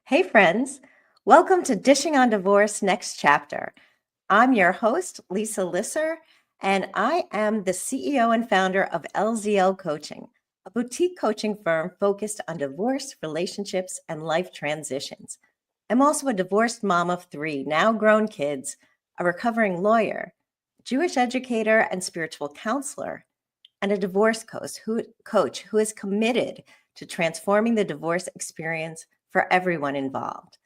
Hey, friends. Welcome to Dishing on Divorce Next Chapter. I'm your host, Lisa Lisser, and I am the CEO and founder of LZL Coaching, a boutique coaching firm focused on divorce, relationships, and life transitions. I'm also a divorced mom of three now grown kids, a recovering lawyer, Jewish educator, and spiritual counselor, and a divorce coach who is committed to transforming the divorce experience for everyone involved.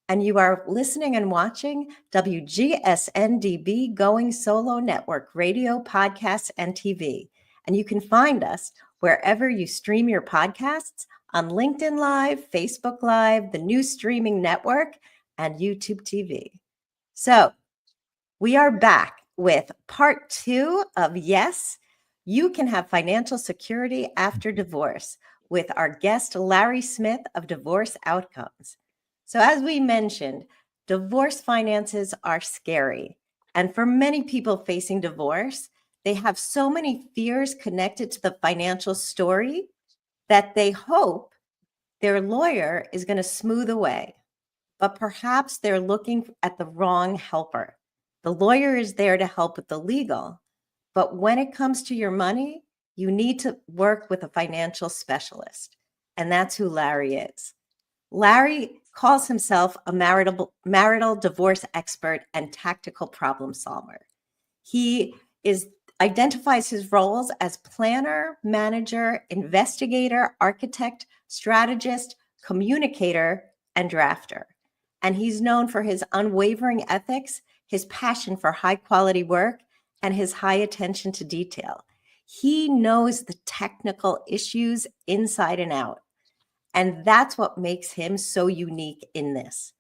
And you are listening and watching WGSN-DB Going Solo Network radio, podcasts, and TV. And you can find us wherever you stream your podcasts on LinkedIn Live, Facebook Live, the new streaming network, and YouTube TV. So we are back with part 2 of Yes, You Can Have Financial Security After Divorce with our guest, Larry Smith of Divorce Outcomes. So as we mentioned, divorce finances are scary. And for many people facing divorce, they have so many fears connected to the financial story that they hope their lawyer is going to smooth away. But perhaps they're looking at the wrong helper. The lawyer is there to help with the legal, but when it comes to your money, you need to work with a financial specialist. And that's who Larry is. Larry calls himself a marital divorce expert and tactical problem solver. He identifies his roles as planner, manager, investigator, architect, strategist, communicator, and drafter. And he's known for his unwavering ethics, his passion for high quality work, and his high attention to detail. He knows the technical issues inside and out. And that's what makes him so unique in this.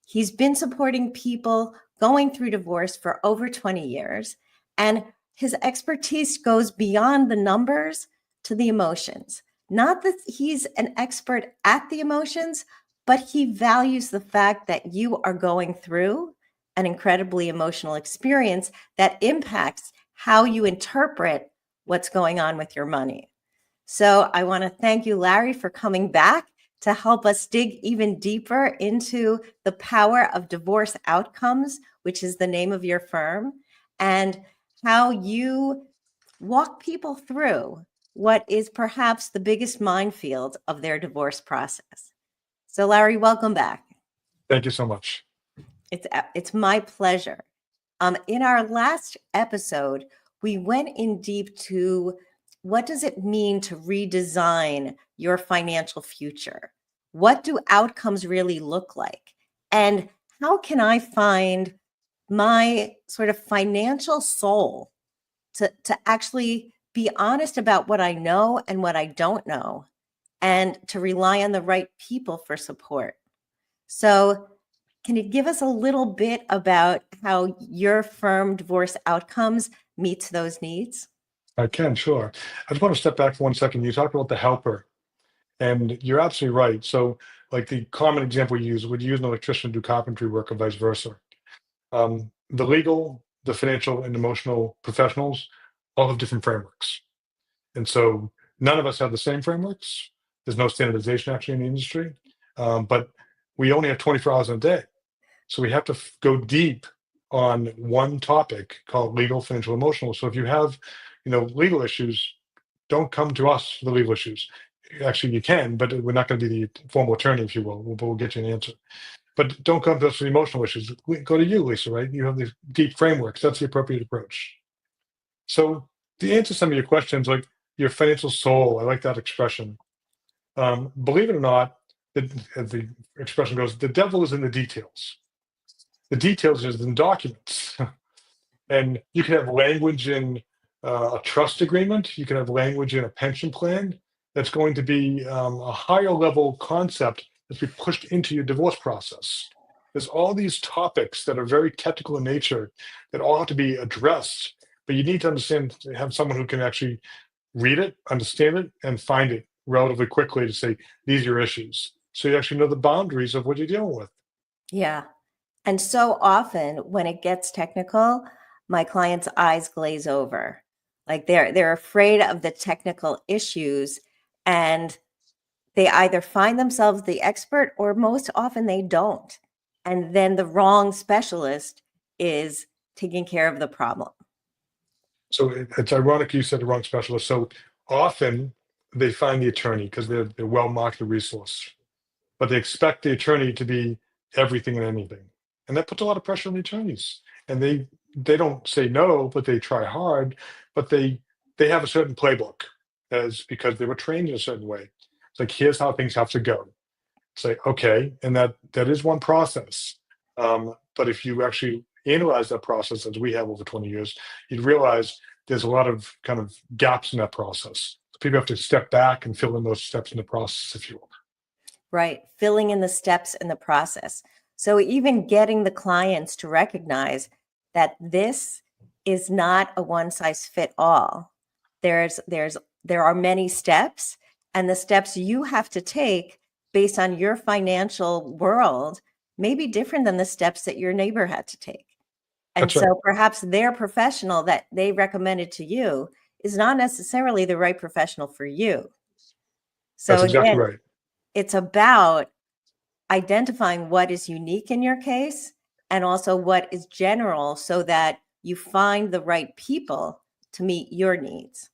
He's been supporting people going through divorce for over 20 years, and his expertise goes beyond the numbers to the emotions. Not that he's an expert at the emotions, but he values the fact that you are going through an incredibly emotional experience that impacts how you interpret what's going on with your money. So I want to thank you, Larry, for coming back to help us dig even deeper into the power of divorce outcomes, which is the name of your firm, and how you walk people through what is perhaps the biggest minefield of their divorce process. So, Larry, welcome back. Thank you so much. It's my pleasure. In our last episode, we went in deep to what does it mean to redesign your financial future? What do outcomes really look like? And how can I find my sort of financial soul to actually be honest about what I know and what I don't know, and to rely on the right people for support? So can you give us a little bit about how your firm Divorce Outcomes meets those needs? I can, sure. I just want to step back for 1 second. You talked about the helper, and you're absolutely right. So, like the common example you use, would you use an electrician to do carpentry work or vice versa? The legal, the financial, and emotional professionals all have different frameworks. And so none of us have the same frameworks. There's no standardization actually in the industry, but we only have 24 hours in a day. So we have to go deep on one topic called legal, financial, emotional. So if you have, legal issues, don't come to us for the legal issues. Actually, you can, but we're not going to be the formal attorney, if you will. We'll get you an answer. But don't come to us for the emotional issues. Go to you, Lisa, right? You have the deep frameworks. That's the appropriate approach. So to answer some of your questions, like your financial soul, I like that expression. Believe it or not, as the expression goes, the devil is in the details. The details is in documents. And you can have language in a trust agreement. You can have language in a pension plan that's going to be a higher level concept that's be pushed into your divorce process. There's all these topics that are very technical in nature that all have to be addressed, but you need to understand, have someone who can actually read it, understand it, and find it relatively quickly to say, these are your issues. So you actually know the boundaries of what you're dealing with. Yeah. And so often when it gets technical, my clients' eyes glaze over. Like they're afraid of the technical issues, and they either find themselves the expert or most often they don't. And then the wrong specialist is taking care of the problem. So it's ironic you said the wrong specialist. So often they find the attorney because they're well-marketed resource, but they expect the attorney to be everything and anything. And that puts a lot of pressure on the attorneys. And they don't say no, but they try hard, but they have a certain playbook as because they were trained in a certain way. It's like, here's how things have to go. Say, okay, and that is one process. But if you actually analyze that process, as we have over 20 years, you'd realize there's a lot of kind of gaps in that process. So people have to step back and fill in those steps in the process, if you will. Right. Filling in the steps in the process. So even getting the clients to recognize that this is not a one size fit all. There are many steps, and the steps you have to take based on your financial world may be different than the steps that your neighbor had to take. And That's right. so perhaps their professional that they recommended to you is not necessarily the right professional for you. So That's exactly again, right. it's about identifying what is unique in your case and also what is general so that you find the right people to meet your needs.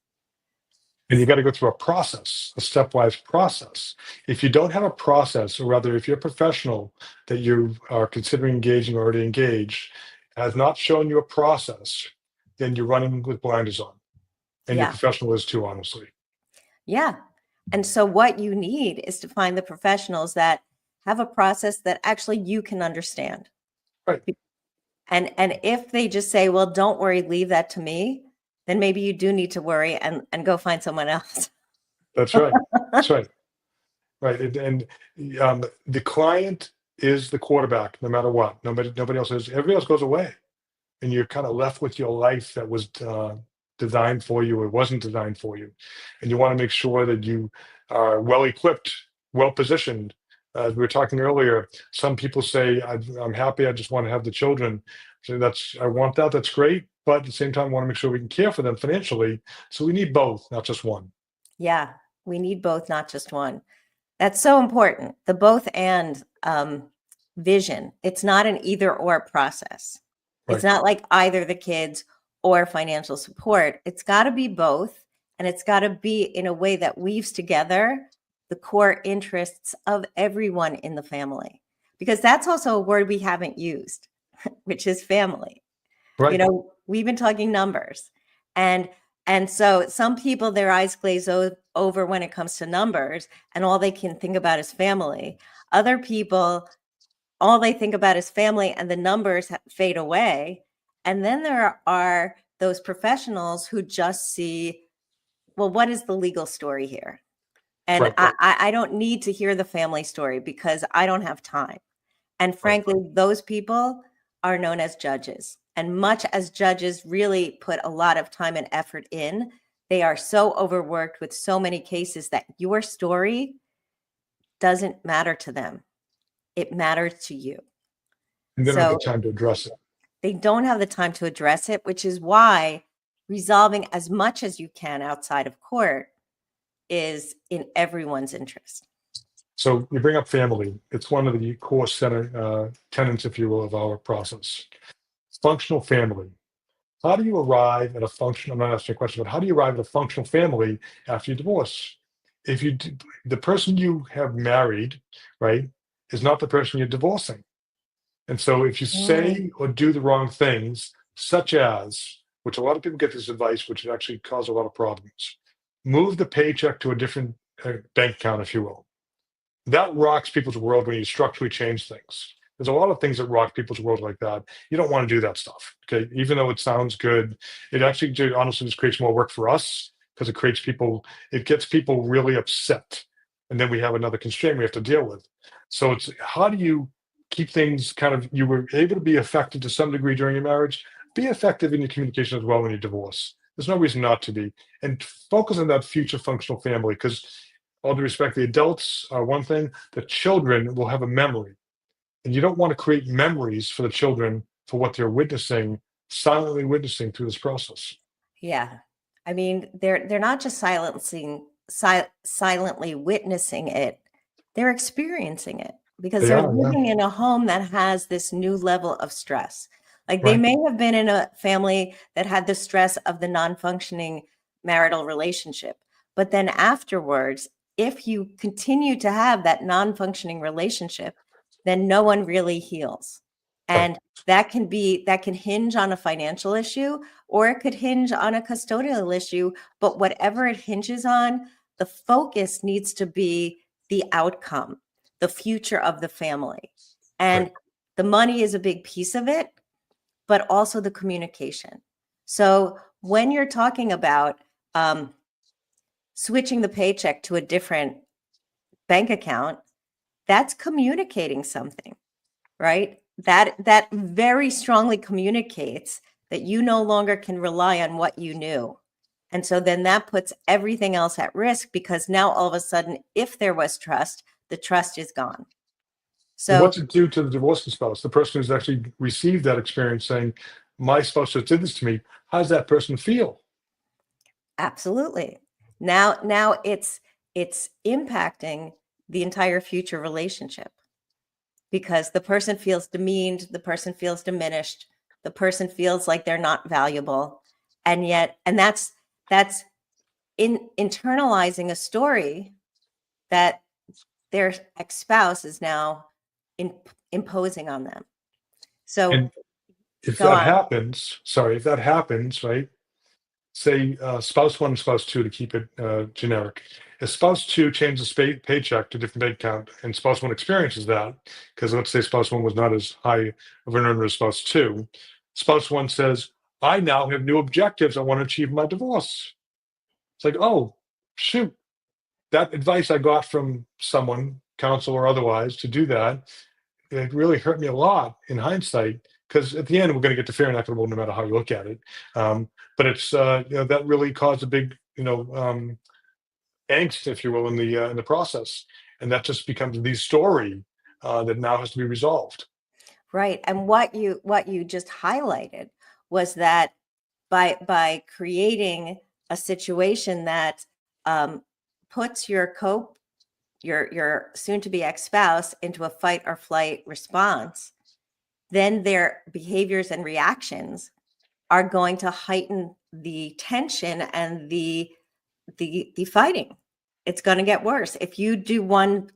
And you got to go through a process, a stepwise process. If you don't have a process, or rather, if you're a professional that you are considering engaging or already engaged, has not shown you a process, then you're running with blinders on. And your Yeah. professional is too, honestly. Yeah. And so what you need is to find the professionals that have a process that actually you can understand. Right. And if they just say, well, don't worry, leave that to me, then maybe you do need to worry and go find someone else. That's right. That's right. Right. And the client is the quarterback, no matter what. Nobody else is. Everybody else goes away. And you're kind of left with your life that was designed for you or wasn't designed for you. And you want to make sure that you are well equipped, well positioned. As we were talking earlier, some people say, I'm happy, I just want to have the children. So I want that, that's great. But at the same time, I want to make sure we can care for them financially. So we need both, not just one. Yeah, we need both, not just one. That's so important. The both and vision. It's not an either or process. It's Right. not like either the kids or financial support. It's got to be both. And it's got to be in a way that weaves together the core interests of everyone in the family. Because that's also a word we haven't used, which is family. You Right. know, we've been talking numbers. And so some people, their eyes glaze over when it comes to numbers, and all they can think about is family. Other people, all they think about is family, and the numbers fade away. And then there are those professionals who just see, well, what is the legal story here? And Right. I don't need to hear the family story because I don't have time. And Right. frankly, those people are known as judges. And much as judges really put a lot of time and effort in, they are so overworked with so many cases that your story doesn't matter to them. It matters to you. And they don't have the So time to address it. they don't have the time to address it, which is why resolving as much as you can outside of court is in everyone's interest. So you bring up family. It's one of the core center tenets, if you will, of our process. Functional family. How do you arrive at a function? I'm not asking a question, but how do you arrive at a functional family after you divorce? If the person you have married, right, is not the person you're divorcing. And so if you Mm, say or do the wrong things, such as, which a lot of people get this advice, which actually cause a lot of problems, move the paycheck to a different bank account, if you will. That rocks people's world when you structurally change things. There's a lot of things that rock people's world like that. You don't want to do that stuff. Okay. Even though it sounds good, it actually honestly just creates more work for us because it gets people really upset. And then we have another constraint we have to deal with. So it's how do you keep things kind of, you were able to be effective to some degree during your marriage, be effective in your communication as well when you divorce. There's no reason not to be. And focus on that future functional family because all due respect, the adults are one thing, the children will have a memory. And you don't want to create memories for the children for what they're witnessing, silently witnessing through this process. yeah. I mean, they're not just silently witnessing it, they're experiencing it because They they're are, yeah, living in a home that has this new level of stress. Like they right, may have been in a family that had the stress of the non-functioning marital relationship, but then afterwards, if you continue to have that non-functioning relationship, then no one really heals. right, And that can hinge on a financial issue, or it could hinge on a custodial issue, but whatever it hinges on, the focus needs to be the outcome, the future of the family. right. And the money is a big piece of it, but also the communication. So when you're talking about switching the paycheck to a different bank account, that's communicating something, right? That very strongly communicates that you no longer can rely on what you knew. And so then that puts everything else at risk because now all of a sudden, if there was trust, the trust is gone. And So what's it do to the divorcing spouse, the person who's actually received that experience saying, my spouse just did this to me? How does that person feel? absolutely. Now it's impacting the entire future relationship because the person feels demeaned, the person feels diminished, the person feels like they're not valuable. And that's in internalizing a story that their ex-spouse is now in, imposing on them. So And if go that on. happens, sorry, if that happens, right? Say spouse one and spouse two to keep it generic. If spouse two changes paycheck to different bank account and spouse one experiences that, because let's say spouse one was not as high of an earner as spouse two, spouse one says, I now have new objectives. I want to achieve my divorce. It's like, oh, shoot, that advice I got from someone, counsel or otherwise, to do that, it really hurt me a lot in hindsight because at the end we're going to get to fair and equitable no matter how you look at it. But it's that really caused a big angst, if you will, in the process, and that just becomes the story that now has to be resolved. Right. And what you just highlighted was that by creating a situation that um, puts your soon to be ex-spouse into a fight or flight response, then their behaviors and reactions are going to heighten the tension and the fighting. It's going to get worse. If you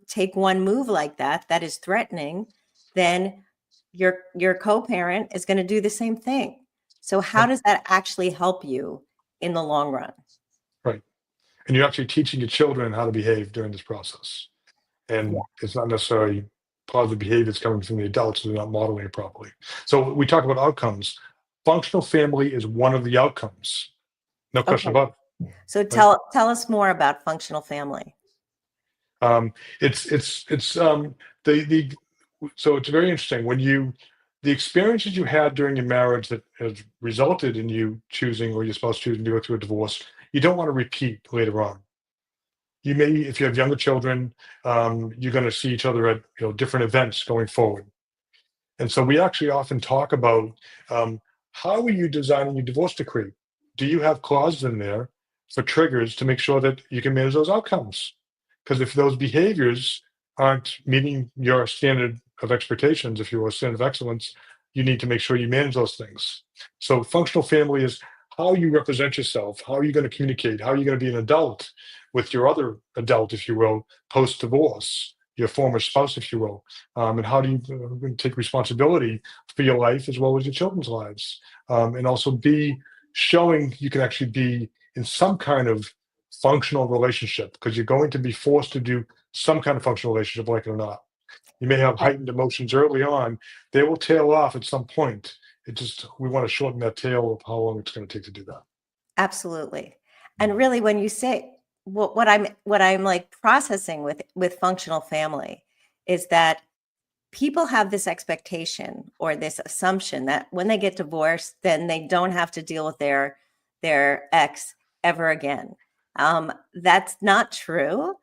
take one move like that that is threatening, then your co-parent is going to do the same thing. So how Right, does that actually help you in the long run? right. And you're actually teaching your children how to behave during this process, Yeah. and it's not necessarily positive behavior that's coming from the adults who are not modeling it properly. So we talk about outcomes. Functional family is one of the outcomes, no question Okay. about So it. Right? tell us more about functional family. It's the so it's very interesting when you the experiences you had during your marriage that has resulted in you choosing or your spouse choosing to go through a divorce, you don't want to repeat later on. You may, if you have younger children, you're going to see each other at different events going forward. And so we actually often talk about how are you designing your divorce decree? Do you have clauses in there for triggers to make sure that you can manage those outcomes? Because if those behaviors aren't meeting your standard of expectations, if you will, standard of excellence, you need to make sure you manage those things. So functional family is how you represent yourself, how are you going to communicate, how are you going to be an adult with your other adult, if you will, post-divorce, your former spouse, if you will, and how do you take responsibility for your life as well as your children's lives, and also be showing you can actually be in some kind of functional relationship because you're going to be forced to do some kind of functional relationship, like it or not. You may have Yeah, heightened emotions early on; they will tail off at some point. It just we want to shorten that tail of how long it's going to take to do that. absolutely. And really when you say what I'm like processing with functional family is that people have this expectation or this assumption that when they get divorced, then they don't have to deal with their ex ever again. That's not true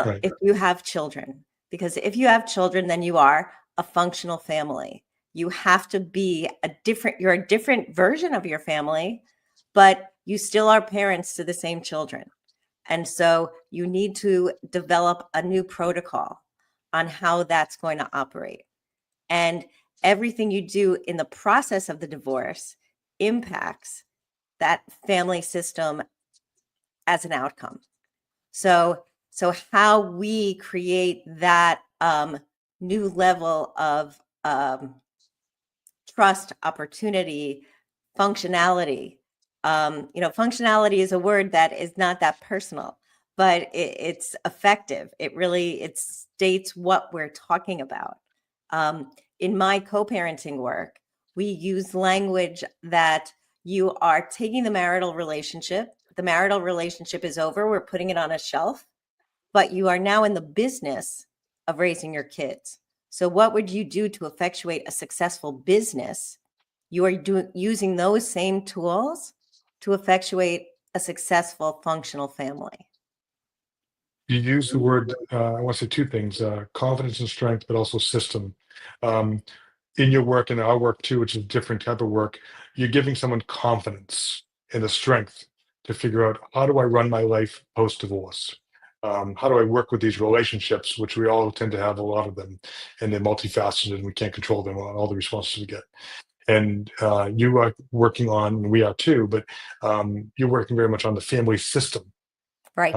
Right, if you have children, because if you have children, then you are a functional family. You have to be you're a different version of your family, but you still are parents to the same children. And so you need to develop a new protocol on how that's going to operate. And everything you do in the process of the divorce impacts that family system as an outcome. So how we create that new level of trust, opportunity, functionality. Functionality is a word that is not that personal, but it's effective. It states what we're talking about. In my co-parenting work, we use language that you are taking the marital relationship. The marital relationship is over. We're putting it on a shelf, but you are now in the business of raising your kids. So what would you do to effectuate a successful business? You are using those same tools to effectuate a successful, functional family. You use the word, I want to say two things, confidence and strength, but also system. Um, in your work and our work too, which is a different type of work, you're giving someone confidence and the strength to figure out, how do I run my life post-divorce? How do I work with these relationships, which we all tend to have a lot of them, and they're multifaceted and we can't control them on all the responses we get. And you are working on, and we are too, but you're working very much on the family system. Right.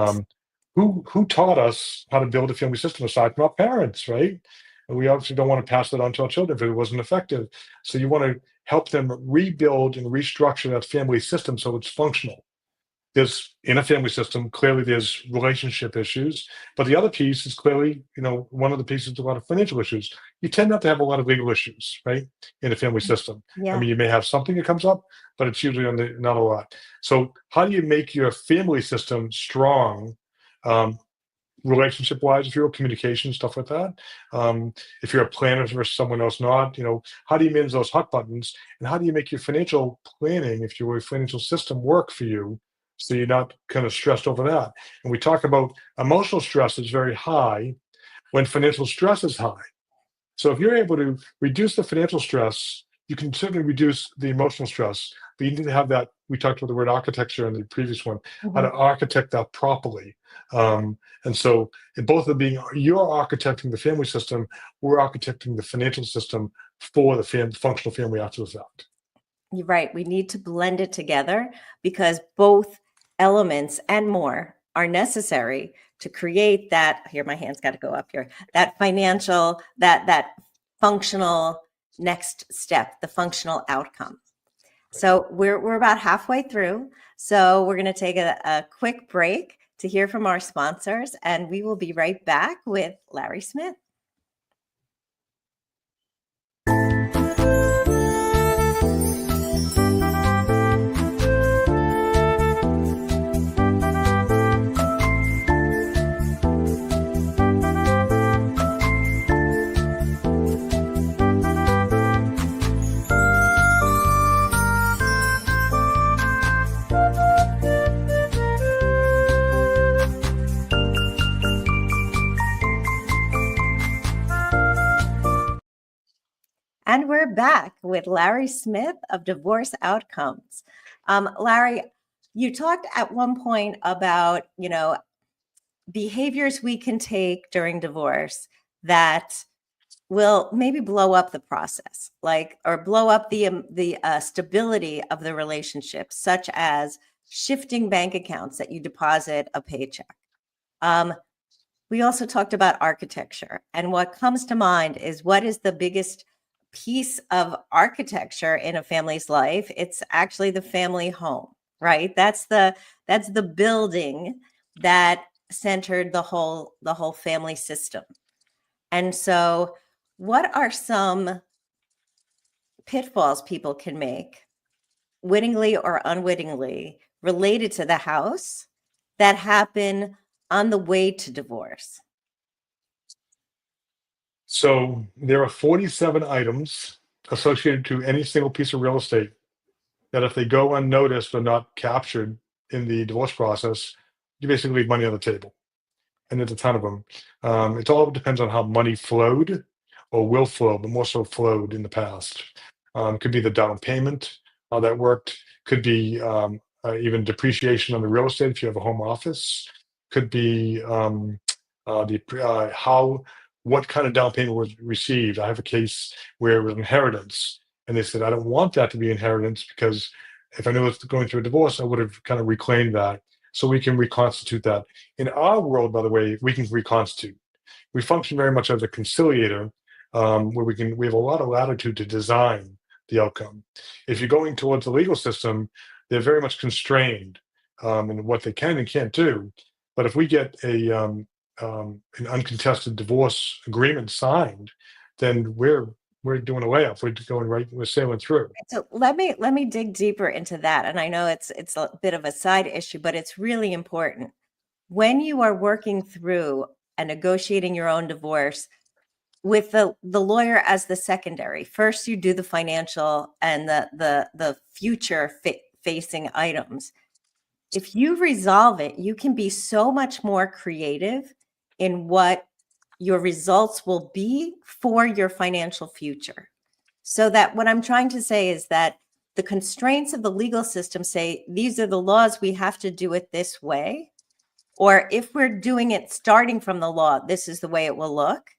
Who taught us how to build a family system aside from our parents, right? And we obviously don't want to pass that on to our children if it wasn't effective. So you want to help them rebuild and restructure that family system so it's functional. There's in a family system, clearly there's relationship issues, but the other piece is clearly, one of the pieces is a lot of financial issues. You tend not to have a lot of legal issues, right, in a family system. Yeah. I mean, you may have something that comes up, but it's usually not a lot. So how do you make your family system strong, relationship wise, if you're a communication, stuff like that? If you're a planner versus someone else not, how do you manage those hot buttons? And how do you make your financial planning, if your financial system, work for you, so you're not kind of stressed over that? And we talk about emotional stress is very high when financial stress is high. So if you're able to reduce the financial stress, you can certainly reduce the emotional stress, but you need to have that. We talked about the word architecture in the previous one, how to architect that properly. And so in both of being, you're architecting the family system, we're architecting the financial system for the functional family after the fact. You're right. We need to blend it together because both elements and more are necessary to create that. Here, my hand's got to go up here. That financial, that functional next step, the functional outcome. So we're about halfway through. So we're going to take a quick break to hear from our sponsors, and we will be right back with Larry Smith. And we're back with Larry Smith of Divorce Outcomes. Larry, you talked at one point about, behaviors we can take during divorce that will maybe blow up the process, or blow up the stability of the relationship, such as shifting bank accounts that you deposit a paycheck. We also talked about architecture, and what comes to mind is, what is the biggest piece of architecture in a family's life? It's actually the family home, right? That's the building that centered the whole family system. And so what are some pitfalls people can make, wittingly or unwittingly, related to the house that happen on the way to divorce? So there are 47 items associated to any single piece of real estate that, if they go unnoticed or not captured in the divorce process, you basically leave money on the table. And there's a ton of them. It all depends on how money flowed or will flow, but more so flowed in the past. Could be the down payment, how that worked. Could be even depreciation on the real estate if you have a home office. could be what kind of down payment was received. I have a case where it was inheritance, and they said, I don't want that to be inheritance because if I knew it was going through a divorce, I would have kind of reclaimed that. So we can reconstitute that. In our world, by the way, we can reconstitute. We function very much as a conciliator, where we have a lot of latitude to design the outcome. If you're going towards the legal system, they're very much constrained in what they can and can't do. But if we get an uncontested divorce agreement signed, then we're doing a layup. We're going right. We're sailing through. So let me dig deeper into that. And I know it's a bit of a side issue, but it's really important. When you are working through and negotiating your own divorce with the lawyer as the secondary, first you do the financial and the future facing items. If you resolve it, you can be so much more creative in what your results will be for your financial future. So that what I'm trying to say is that the constraints of the legal system say these are the laws, we have to do it this way. Or if we're doing it starting from the law, this is the way it will look.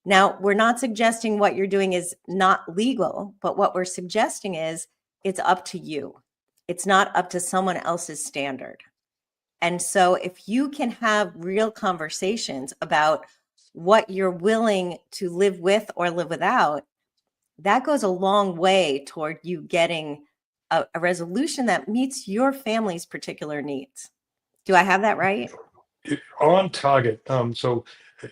Now, we're not suggesting what you're doing is not legal, but what we're suggesting is it's up to you. It's not up to someone else's standard. And so if you can have real conversations about what you're willing to live with or live without, that goes a long way toward you getting a resolution that meets your family's particular needs. Do I have that right? On target. So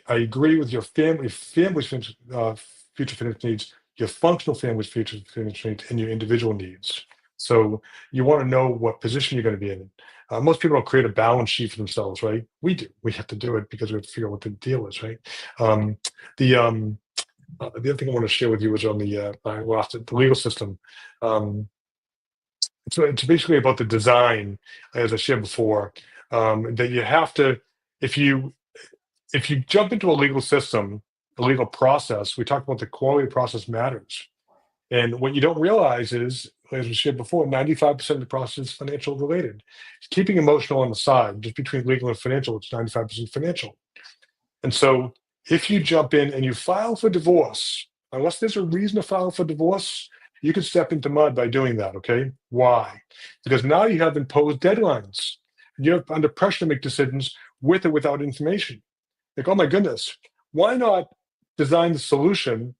I agree with your family's future financial needs, your functional family's future financial needs, and your individual needs. So you want to know what position you're going to be in. Most people don't create a balance sheet for themselves, right? We do. We have to do it because we have to figure out what the deal is, right? The other thing I want to share with you is on the legal system. So it's basically about the design, as I shared before, that you have to, if you jump into a legal system, a legal process, we talked about the quality of process matters. And what you don't realize is, as we shared before, 95% of the process is financial related. Keeping emotional on the side, just between legal and financial, it's 95% financial. And so if you jump in and you file for divorce, unless there's a reason to file for divorce, you can step into mud by doing that, okay? Why? Because now you have imposed deadlines. You're under pressure to make decisions with or without information. Like, oh my goodness, why not design the solution,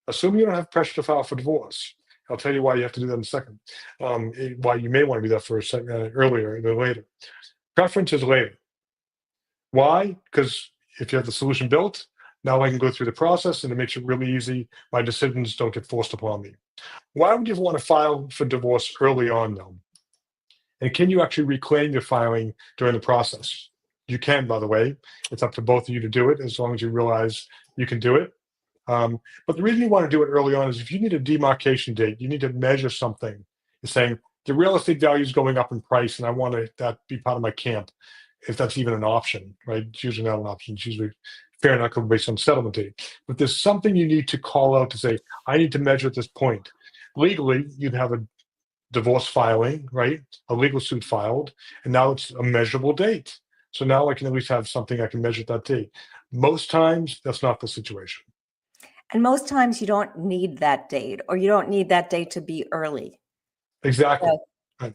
assuming you don't have pressure to file for divorce? I'll tell you why you have to do that in a second. Why you may want to do that for a second, earlier than later. Preference is later. Why? Because if you have the solution built, now I can go through the process and it makes it really easy. My decisions don't get forced upon me. Why would you want to file for divorce early on, though? And can you actually reclaim your filing during the process? You can, by the way. It's up to both of you to do it as long as you realize you can do it. But the reason you want to do it early on is if you need a demarcation date, you need to measure something. You're saying the real estate value is going up in price, and I want that be part of my camp, if that's even an option, right? It's usually not an option. It's usually fair and equitable based on settlement date. But there's something you need to call out to say, I need to measure at this point. Legally, you'd have a divorce filing, right? A legal suit filed, and now it's a measurable date. So now I can at least have something I can measure at that date. Most times, that's not the situation. And most times you don't need that date, or you don't need that date to be early. Exactly. So, Right.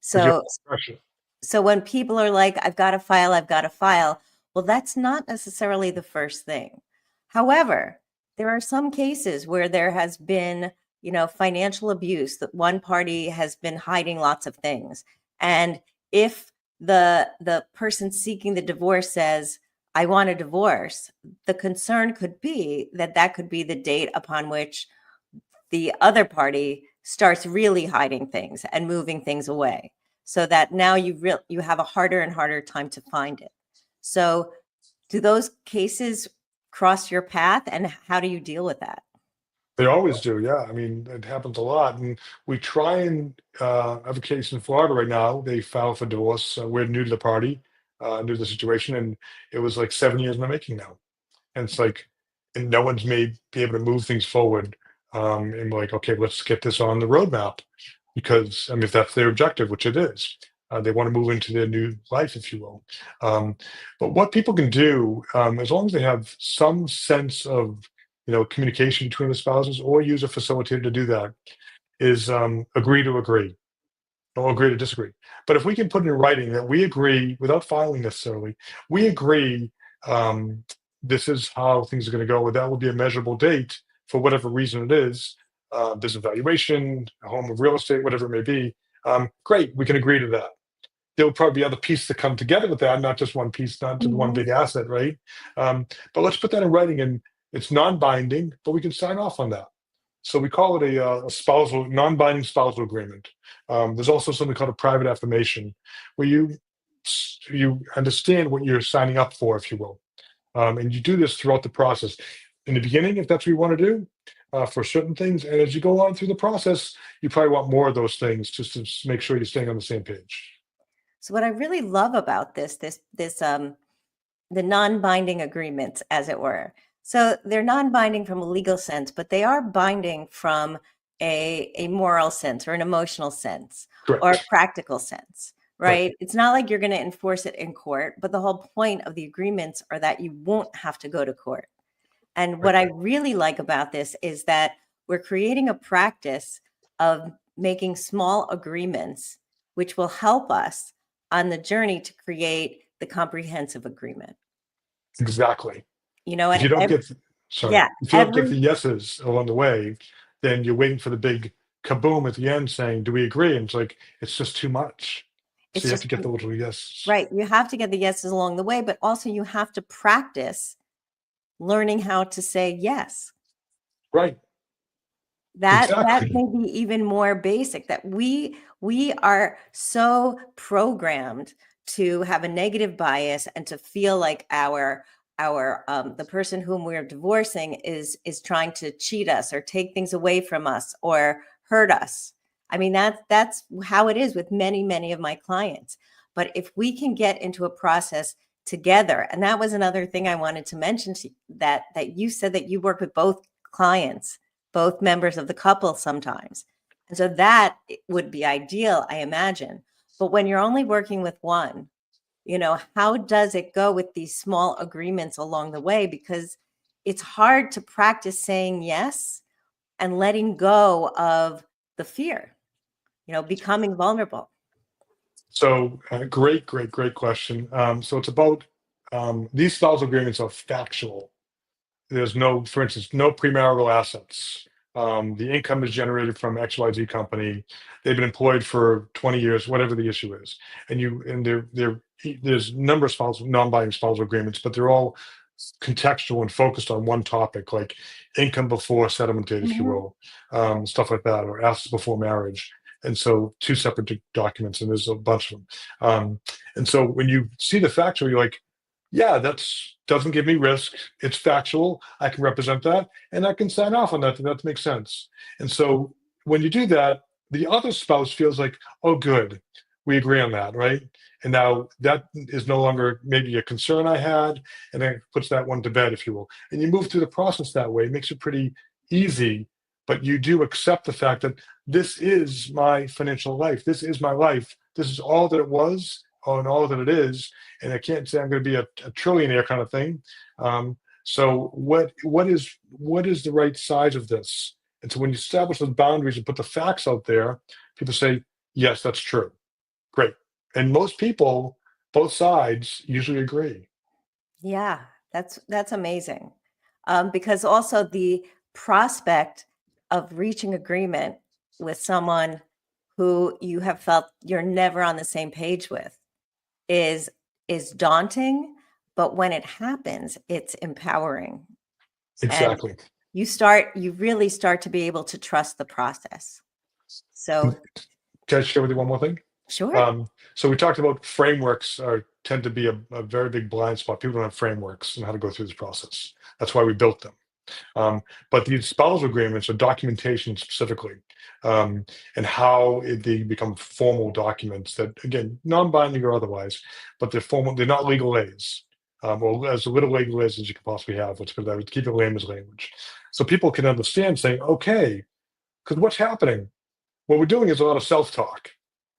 'Cause you have so, pressure. so when people are like, I've got to file, well, that's not necessarily the first thing. However, there are some cases where there has been, financial abuse, that one party has been hiding lots of things. And if the person seeking the divorce says, I want a divorce, the concern could be that could be the date upon which the other party starts really hiding things and moving things away, so that now you have a harder and harder time to find it. So do those cases cross your path, and how do you deal with that? They always do, yeah. I mean, it happens a lot. And we try and have a case in Florida right now. They filed for divorce. We're new to the party, new to the situation, and it was like 7 years in the making now. And it's like, and no one's may be able to move things forward. And we're like, okay, let's get this on the roadmap because I mean, if that's their objective, which it is, They want to move into their new life, if you will. Um, but what people can do, as long as they have some sense of, communication between the spouses, or use a facilitator to do that, is agree to agree, or agree to disagree. But if we can put in writing that we agree, without filing necessarily, we agree, um, this is how things are going to go, that will be a measurable date for whatever reason it is, business valuation, a home of real estate, whatever it may be. Great, we can agree to that. There'll probably be other pieces that come together with that, not just one piece, not just one Mhm. big asset, right? But let's put that in writing, and it's non-binding, but we can sign off on that. So we call it a spousal, non-binding spousal agreement. There's also something called a private affirmation, where you understand what you're signing up for, if you will, and you do this throughout the process. In the beginning, if that's what you want to do, for certain things, and as you go on through the process, you probably want more of those things, just to make sure you're staying on the same page. So what I really love about this, the non-binding agreements, as it were. So they're non-binding from a legal sense, but they are binding from a moral sense or an emotional sense or a Correct. practical sense, Right. right? It's not like you're going to enforce it in court, but the whole point of the agreements are that you won't have to go to court. And Right. what I really like about this is that we're creating a practice of making small agreements, which will help us on the journey to create the comprehensive agreement. Exactly. If And you don't get, sorry, yeah, if you don't get every the yeses along the way, then you're waiting for the big kaboom at the end saying, "Do we agree?" And it's like it's just too much. So it's you have just to get the little yes. right. You have to get the yeses along the way, but also you have to practice learning how to say yes. Right. That Exactly. may be even more basic, that we are so programmed to have a negative bias and to feel like our the person whom we're divorcing is trying to cheat us or take things away from us or hurt us. I mean, that's how it is with many of my clients. But if we can get into a process together, and that was another thing I wanted to mention to that you said that you work with both clients, both members of the couple sometimes. And so that would be ideal, I imagine. But when you're only working with one, how does it go with these small agreements along the way? Because it's hard to practice saying yes and letting go of the fear, becoming vulnerable. So great question. So it's about, these spousal agreements are factual. There's no, for instance, no premarital assets. The income is generated from XYZ company. They've been employed for 20 years, whatever the issue is. There's a number of non-binding spousal agreements, but they're all contextual and focused on one topic, like income before settlement date, if you Mhm. will, stuff like that, or assets before marriage. And so two separate documents, and there's a bunch of them. And so when you see the factual, you're like, yeah, that's doesn't give me risk. It's factual. I can represent that, and I can sign off on that. That makes sense. And so when you do that, the other spouse feels like, oh, good, we agree on that, right? And now that is no longer maybe a concern I had, and then it puts that one to bed, if you will. And you move through the process that way. It makes it pretty easy, but you do accept the fact that this is my financial life. This is my life. This is all that it was, and all that it is, and I can't say I'm going to be a trillionaire kind of thing. So what is the right size of this? And so when you establish those boundaries and put the facts out there, people say, yes, that's true. Great. And most people, both sides, usually agree. Yeah, that's amazing. Because also the prospect of reaching agreement with someone who you have felt you're never on the same page with is is daunting, but when it happens, it's empowering. And Exactly. you really start to be able to trust the process. So, Can I share with you one more thing? sure. So we talked about frameworks tend to be a very big blind spot. People don't have frameworks and how to go through this process. That's why we built them. But these spousal agreements are documentation specifically, and how they become formal documents that, again, non-binding or otherwise, but they're formal. They're not legal aids, or as little legal aids as you can possibly have. Let's put it that way, to keep it layman's language, so people can understand, saying, okay, because what's happening? What we're doing is a lot of self-talk.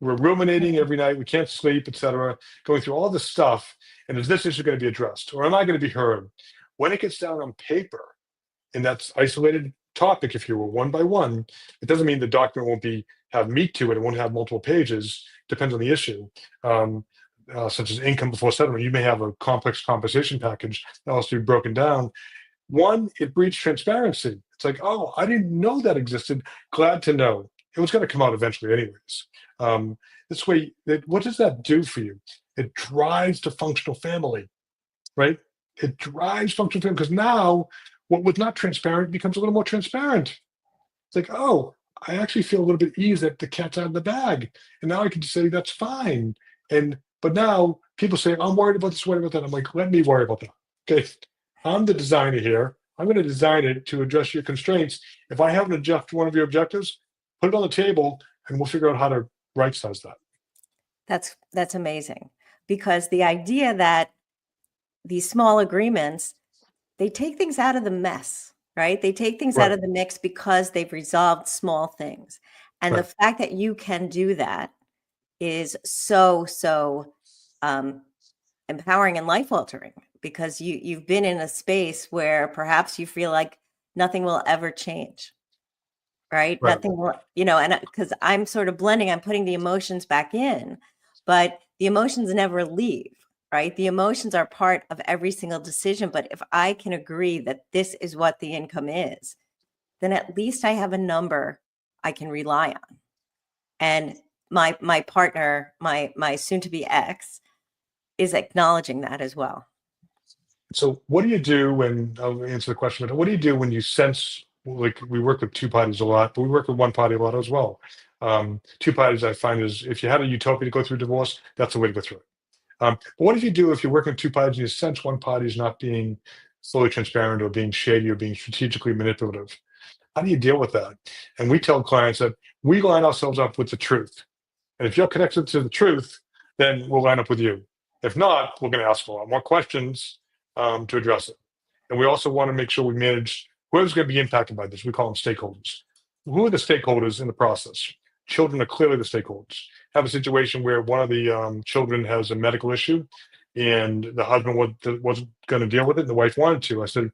We're ruminating every night. We can't sleep, etc. Going through all this stuff. And is this issue going to be addressed? Or am I going to be heard? When it gets down on paper, and that's isolated topic, if you will, one by one, it doesn't mean the document won't have meat to it. It won't have multiple pages. Depends on the issue. Such as income before settlement. You may have a complex compensation package that has to be broken down. One, it breeds transparency. It's like, oh, I didn't know that existed. Glad to know. It was going to come out eventually, anyways. This way, what does that do for you? It drives to functional family, right? It drives functional family because now what was not transparent becomes a little more transparent. It's like, oh, I actually feel a little bit easy that the cat's out of the bag, and now I can just say that's fine. But now people say, I'm worried about this, worried about that. I'm like, let me worry about that. Okay, I'm the designer here. I'm going to design it to address your constraints. If I haven't adjusted one of your objectives, put it on the table, and we'll figure out how to right-size that. That's amazing, because the idea that these small agreements, they take things out of the mess, right? They take things out of the mix because they've resolved small things. And the fact that you can do that is so empowering and life altering, because you've been in a space where perhaps you feel like nothing will ever change, right? Nothing will, and because I'm sort of blending, I'm putting the emotions back in, but the emotions never leave, right? The emotions are part of every single decision. But if I can agree that this is what the income is, then at least I have a number I can rely on. And my partner, my soon-to-be ex, is acknowledging that as well. So what do you do when, I'll answer the question, but what do you do when you sense, like we work with two parties a lot, but we work with one party a lot as well. Two parties I find is, if you had a utopia to go through divorce, that's the way to go through it. But what if you do, if you're working with two parties and you sense one party is not being fully transparent or being shady or being strategically manipulative? How do you deal with that? And we tell clients that we line ourselves up with the truth. And if you're connected to the truth, then we'll line up with you. If not, we're going to ask a lot more questions to address it. And we also want to make sure we manage whoever's going to be impacted by this. We call them stakeholders. Who are the stakeholders in the process? Children are clearly the stakeholders. Have a situation where one of the children has a medical issue and the husband wasn't going to deal with it and the wife wanted to. I said,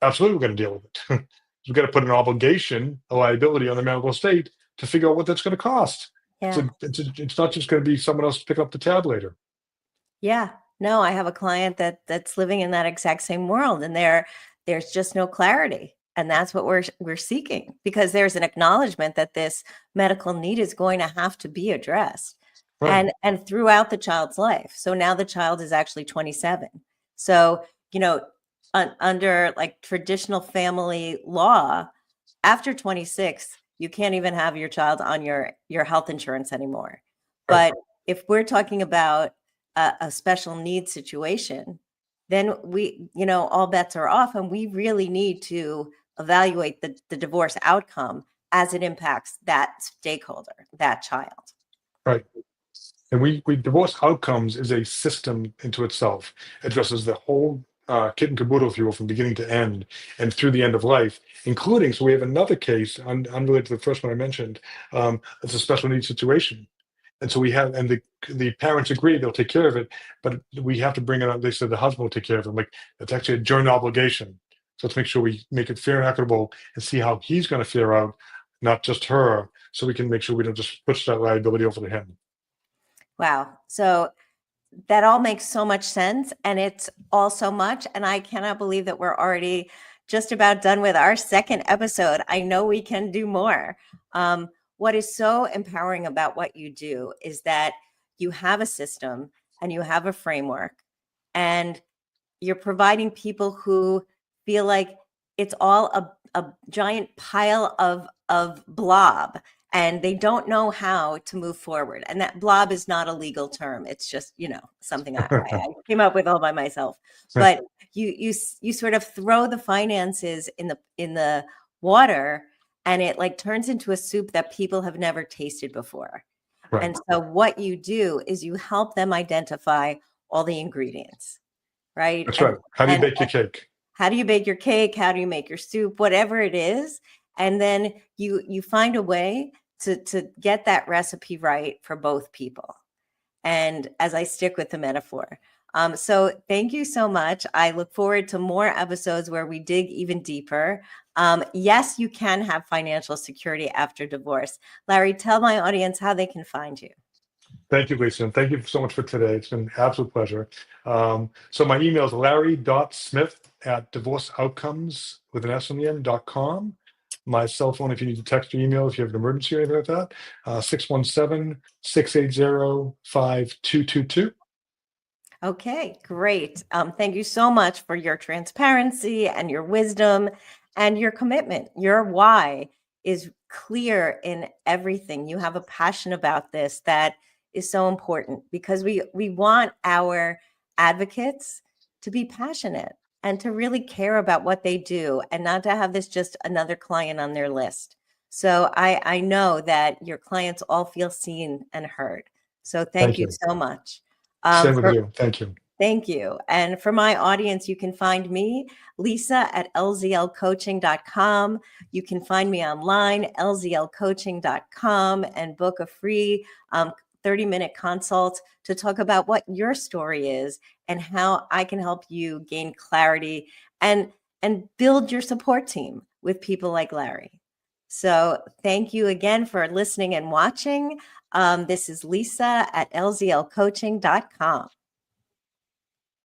absolutely, we're going to deal with it. We've got to put an obligation, a liability on the marital estate to figure out what that's going to cost. Yeah. So it's not just going to be someone else pick up the tab later. Yeah. No, I have a client that's living in that exact same world, and there's just no clarity. And that's what we're seeking, because there's an acknowledgement that this medical need is going to have to be addressed. Right. And throughout the child's life. So now the child is actually 27. So, under like traditional family law, after 26, you can't even have your child on your health insurance anymore. Right. But if we're talking about a special needs situation, then we, all bets are off, and we really need to evaluate the divorce outcome as it impacts that stakeholder, that child. Right. And we divorce outcomes is a system into itself. It addresses the whole kit and caboodle, if you will, from beginning to end and through the end of life, including, so we have another case unrelated to the first one I mentioned. It's a special needs situation. And so we have, and the parents agree they'll take care of it, but we have to bring it up. They said the husband will take care of it. I'm like, it's actually a joint obligation. So let's make sure we make it fair and equitable and see how he's going to fare out, not just her, so we can make sure we don't just push that liability over to him. Wow. So that all makes so much sense, and it's all so much. And I cannot believe that we're already just about done with our second episode. I know we can do more. What is so empowering about what you do is that you have a system and you have a framework, and you're providing people who feel like it's all a giant pile of blob, and they don't know how to move forward. And that blob is not a legal term. It's just, something I came up with all by myself. But you sort of throw the finances in the water, and it like turns into a soup that people have never tasted before. Right. And so what you do is you help them identify all the ingredients, right? That's right. How do you bake your cake? How do you bake your cake? How do you make your soup? Whatever it is. And then you find a way to get that recipe right for both people. And as I stick with the metaphor. So thank you so much. I look forward to more episodes where we dig even deeper. Yes, you can have financial security after divorce. Larry, tell my audience how they can find you. Thank you, Lisa, and thank you so much for today. It's been an absolute pleasure. So my email is larry.smith@divorceoutcomes with an S on the end.com. My cell phone, if you need to text or email, if you have an emergency or anything like that, 617-680-5222. Okay, great. Thank you so much for your transparency and your wisdom and your commitment. Your why is clear in everything. You have a passion about this that is so important because we want our advocates to be passionate and to really care about what they do and not to have this just another client on their list. So I know that your clients all feel seen and heard. So thank Thank you you. so much. Same with For you. Thank you. Thank you. And for my audience, you can find me, Lisa, at lzlcoaching.com. You can find me online, lzlcoaching.com, and book a free 30-minute consult to talk about what your story is and how I can help you gain clarity and build your support team with people like Larry. So thank you again for listening and watching. This is Lisa at lzlcoaching.com.